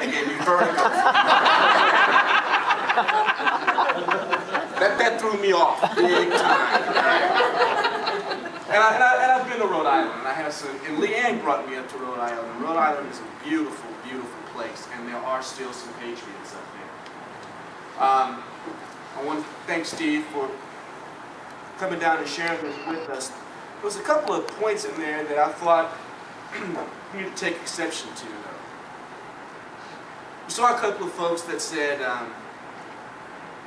kind of gave me vertigo. that threw me off big time. And I've been to Rhode Island, and I have some, and Leanne brought me up to Rhode Island. And Rhode Island is a beautiful, beautiful place, and there are still some patriots up there. I want to thank Steve for coming down and sharing this with us. There was a couple of points in there that I thought we need to take exception to. We saw a couple of folks that said,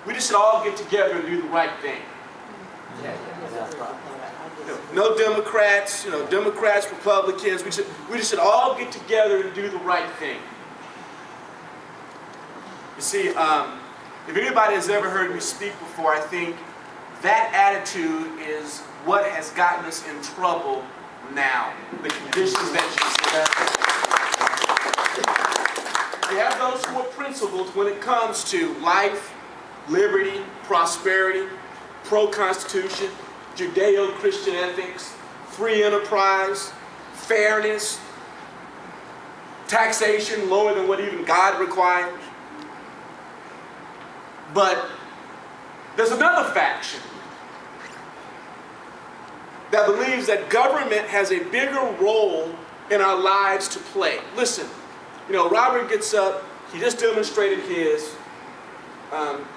we just should all get together and do the right thing. No Democrats, Democrats, Republicans. We just should all get together and do the right thing. You see, if anybody has ever heard me speak before, I think that attitude is what has gotten us in trouble now. The conditions that you see. You have those who are principled when it comes to life, liberty, prosperity, pro-Constitution, Judeo-Christian ethics, free enterprise, fairness, taxation lower than what even God requires. But there's another faction that believes that government has a bigger role in our lives to play. Listen, Robert gets up, he just demonstrated his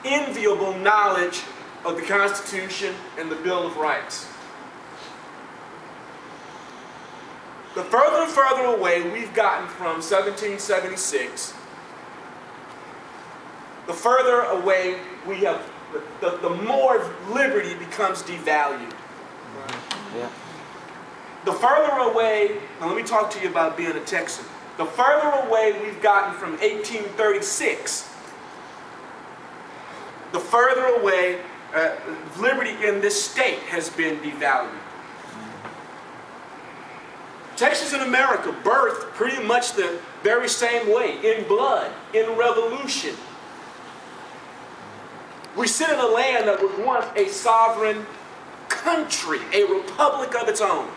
enviable knowledge of the Constitution and the Bill of Rights. The further and further away we've gotten from 1776, the further away we have, the more liberty becomes devalued. Yeah. The further away, now let me talk to you about being a Texan. The further away we've gotten from 1836, the further away liberty in this state has been devalued. Texas in America birthed pretty much the very same way, in blood, in revolution. We sit in a land that was once a sovereign country, a republic of its own.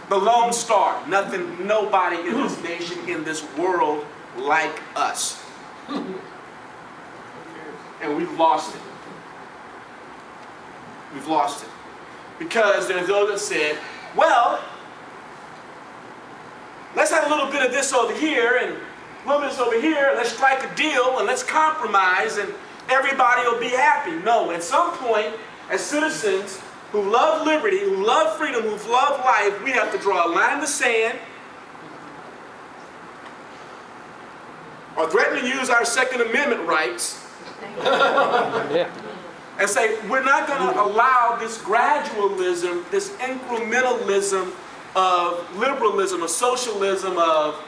The Lone Star, nobody in this nation, in this world like us. And we've lost it. We've lost it. Because there's those that said, well, let's have a little bit of this over here and a little bit of this over here. Let's strike a deal and let's compromise and everybody will be happy. No, at some point, as citizens who love liberty, who love freedom, who love life, we have to draw a line in the sand or threaten to use our Second Amendment rights and say, we're not going to allow this gradualism, this incrementalism of liberalism, of socialism, of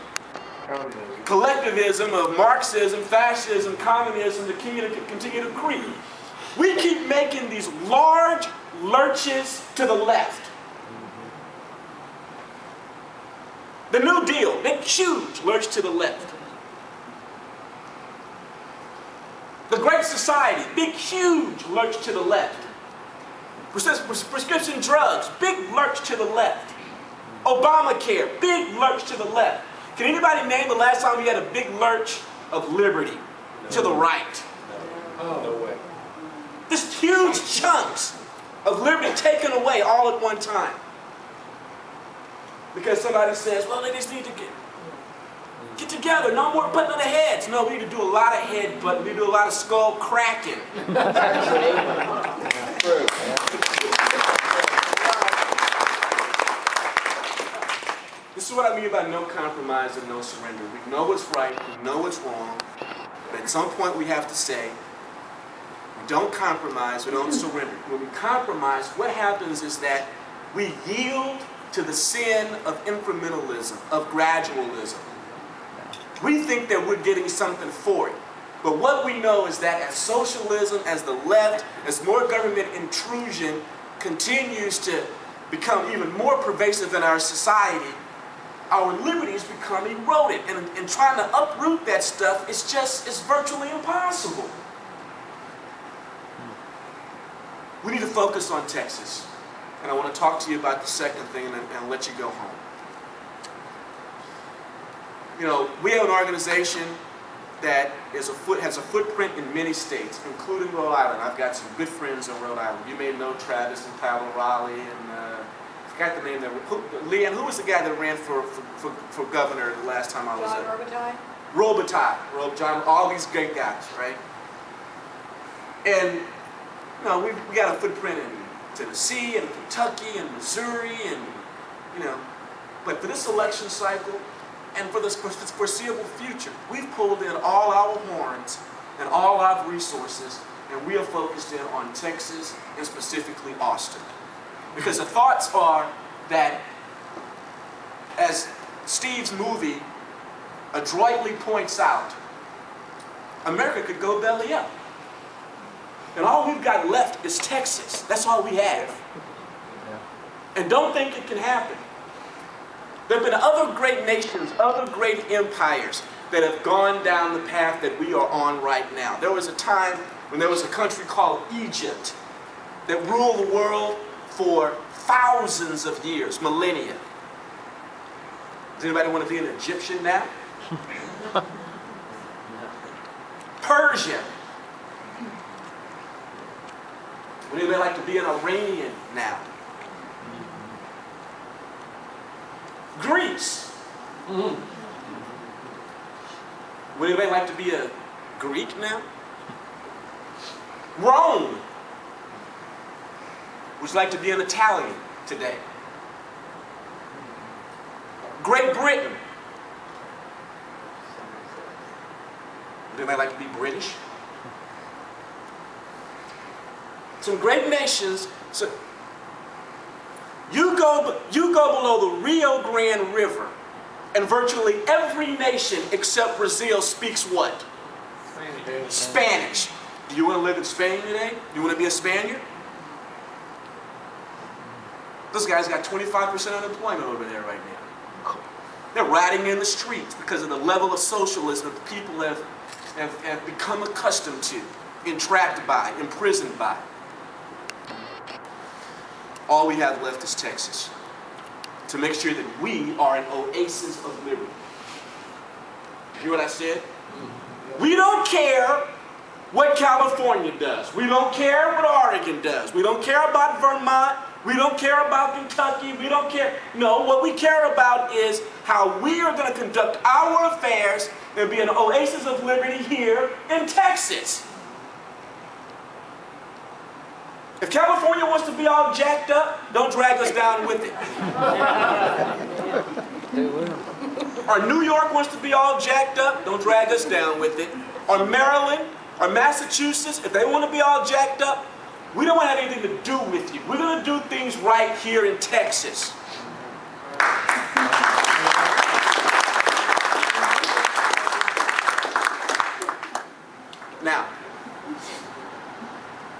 collectivism, of Marxism, fascism, communism to continue to creep. We keep making these large lurches to the left. The New Deal, big, huge lurch to the left. The Great Society, big, huge lurch to the left. Prescription drugs, big lurch to the left. Obamacare, big lurch to the left. Can anybody name the last time we had a big lurch of liberty to the right? No way. Just huge chunks of liberty taken away all at one time. Because somebody says, well, they just need to get together, no more butting of the heads. No, we need to do a lot of head butting, we need to do a lot of skull cracking. This is what I mean by no compromise and no surrender. We know what's right, we know what's wrong, but at some point we have to say, we don't compromise, we don't surrender. When we compromise, what happens is that we yield to the sin of incrementalism, of gradualism. We think that we're getting something for it. But what we know is that as socialism, as the left, as more government intrusion continues to become even more pervasive in our society, our liberties become eroded. And trying to uproot that stuff is virtually impossible. We need to focus on Texas. And I want to talk to you about the second thing and let you go home. You know, we have an organization that has a footprint in many states, including Rhode Island. I've got some good friends in Rhode Island. You may know Travis and Pablo Raleigh, and I forgot the name there. Leanne, who was the guy that ran for governor the last time I was there? John Robitaille, John, all these great guys, right? And you know, we got a footprint in Tennessee and Kentucky and Missouri, and you know, but for this election cycle and for this foreseeable future, we've pulled in all our horns and all our resources, and we are focused in on Texas and specifically Austin. Because the thoughts are that, as Steve's movie adroitly points out, America could go belly up. And all we've got left is Texas. That's all we have. And don't think it can happen. There have been other great nations, other great empires that have gone down the path that we are on right now. There was a time when there was a country called Egypt that ruled the world for thousands of years, millennia. Does anybody want to be an Egyptian now? Persia. Would anybody like to be an Iranian now? Greece. Would anybody like to be a Greek now? Rome. Would you like to be an Italian today? Great Britain. Would anybody like to be British? Some great nations. So you go below the Rio Grande River, and virtually every nation except Brazil speaks what? Spanish. Do you want to live in Spain today? Do you want to be a Spaniard? Those guys got 25% unemployment over there right now. They're rioting in the streets because of the level of socialism that the people have become accustomed to, entrapped by, imprisoned by. All we have left is Texas, to make sure that we are an oasis of liberty. You hear what I said? We don't care what California does. We don't care what Oregon does. We don't care about Vermont. We don't care about Kentucky. We don't care. No, what we care about is how we are going to conduct our affairs and be an oasis of liberty here in Texas. If California wants to be all jacked up, don't drag us down with it. Or New York wants to be all jacked up, don't drag us down with it. Or Maryland, or Massachusetts, if they want to be all jacked up, we don't want to have anything to do with you. We're going to do things right here in Texas. Now,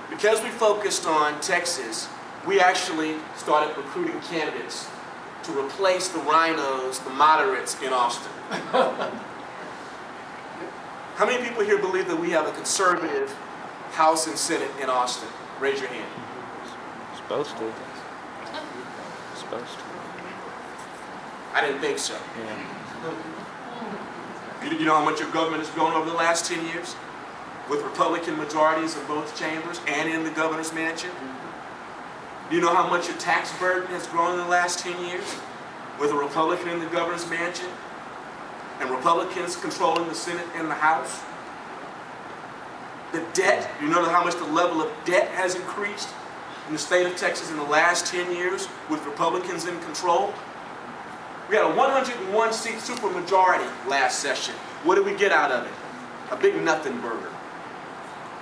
because we focused on Texas, we actually started recruiting candidates to replace the rhinos, the moderates in Austin. How many people here believe that we have a conservative House and Senate in Austin? Raise your hand. Supposed to. Supposed to. I didn't think so. Yeah. You know how much your government has grown over the last 10 years? With Republican majorities in both chambers and in the governor's mansion? Do you know how much your tax burden has grown in the last 10 years? With a Republican in the governor's mansion and Republicans controlling the Senate and the House? The debt, you know how much the level of debt has increased in the state of Texas in the last 10 years with Republicans in control? We had a 101-seat supermajority last session. What did we get out of it? A big nothing burger.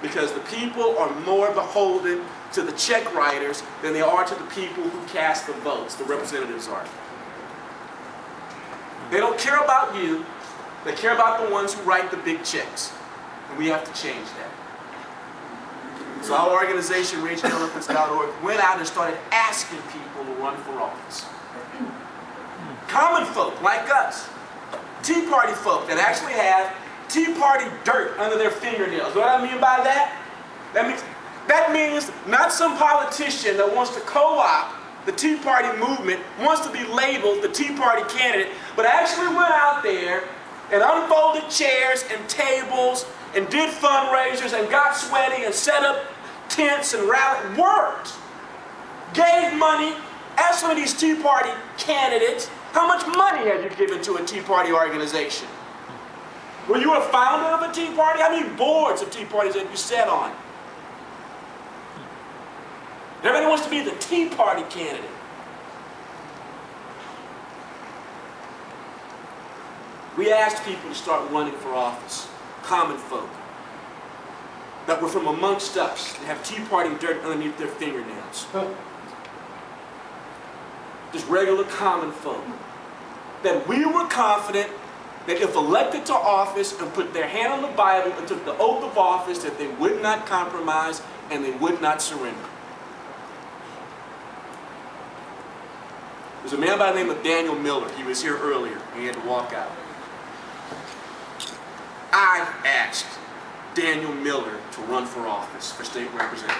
Because the people are more beholden to the check writers than they are to the people who cast the votes, the representatives are. They don't care about you, they care about the ones who write the big checks. And we have to change that. So our organization, RageOlympics.org, went out and started asking people to run for office. Common folk like us, Tea Party folk that actually have Tea Party dirt under their fingernails. What do I mean by that? That means not some politician that wants to co-opt the Tea Party movement, wants to be labeled the Tea Party candidate, but actually went out there and unfolded chairs and tables and did fundraisers and got sweaty and set up tents and rallied, worked, gave money. Ask some of these Tea Party candidates, how much money have you given to a Tea Party organization? Were you a founder of a Tea Party? How many boards of Tea Parties have you sat on? Everybody wants to be the Tea Party candidate. We asked people to start running for office, common folk, that were from amongst us, that have Tea Party dirt underneath their fingernails. Just regular common folk. That we were confident that if elected to office and put their hand on the Bible and took the oath of office, that they would not compromise and they would not surrender. There's a man by the name of Daniel Miller. He was here earlier. He had to walk out. I asked Daniel Miller to run for office for state representative.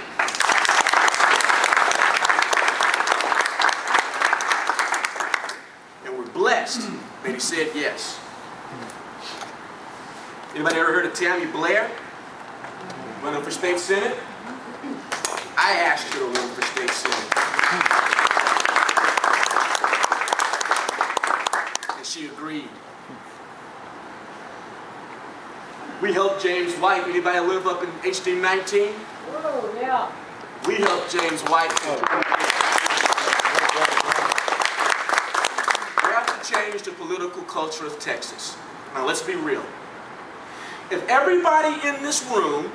And we're blessed that he said yes. Anybody ever heard of Tammy Blair running for state senate? I asked her to run for state senate. And she agreed. We helped James White. Anybody live up in HD 19? Oh, yeah. We helped James White. We have to change the political culture of Texas. Now let's be real. If everybody in this room,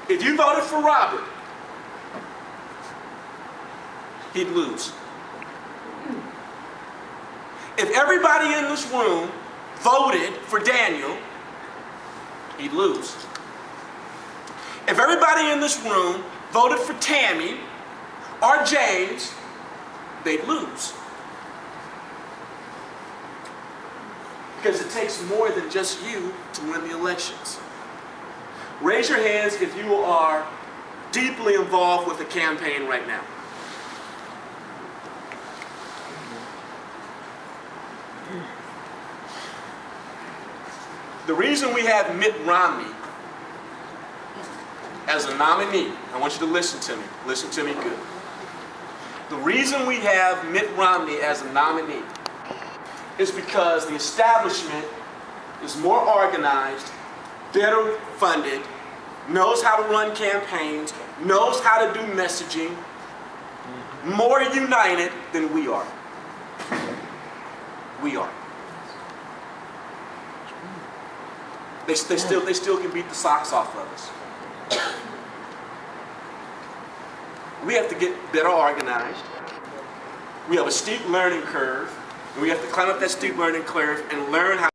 if you voted for Robert, he'd lose. If everybody in this room voted for Daniel, he'd lose. If everybody in this room voted for Tammy or James, they'd lose. Because it takes more than just you to win the elections. Raise your hands if you are deeply involved with the campaign right now. The reason we have Mitt Romney as a nominee, I want you to listen to me. Listen to me good. The reason we have Mitt Romney as a nominee is because the establishment is more organized, better funded, knows how to run campaigns, knows how to do messaging, more united than we are. We are. They still can beat the socks off of us. We have to get better organized. We have a steep learning curve, and we have to climb up that steep learning curve and learn how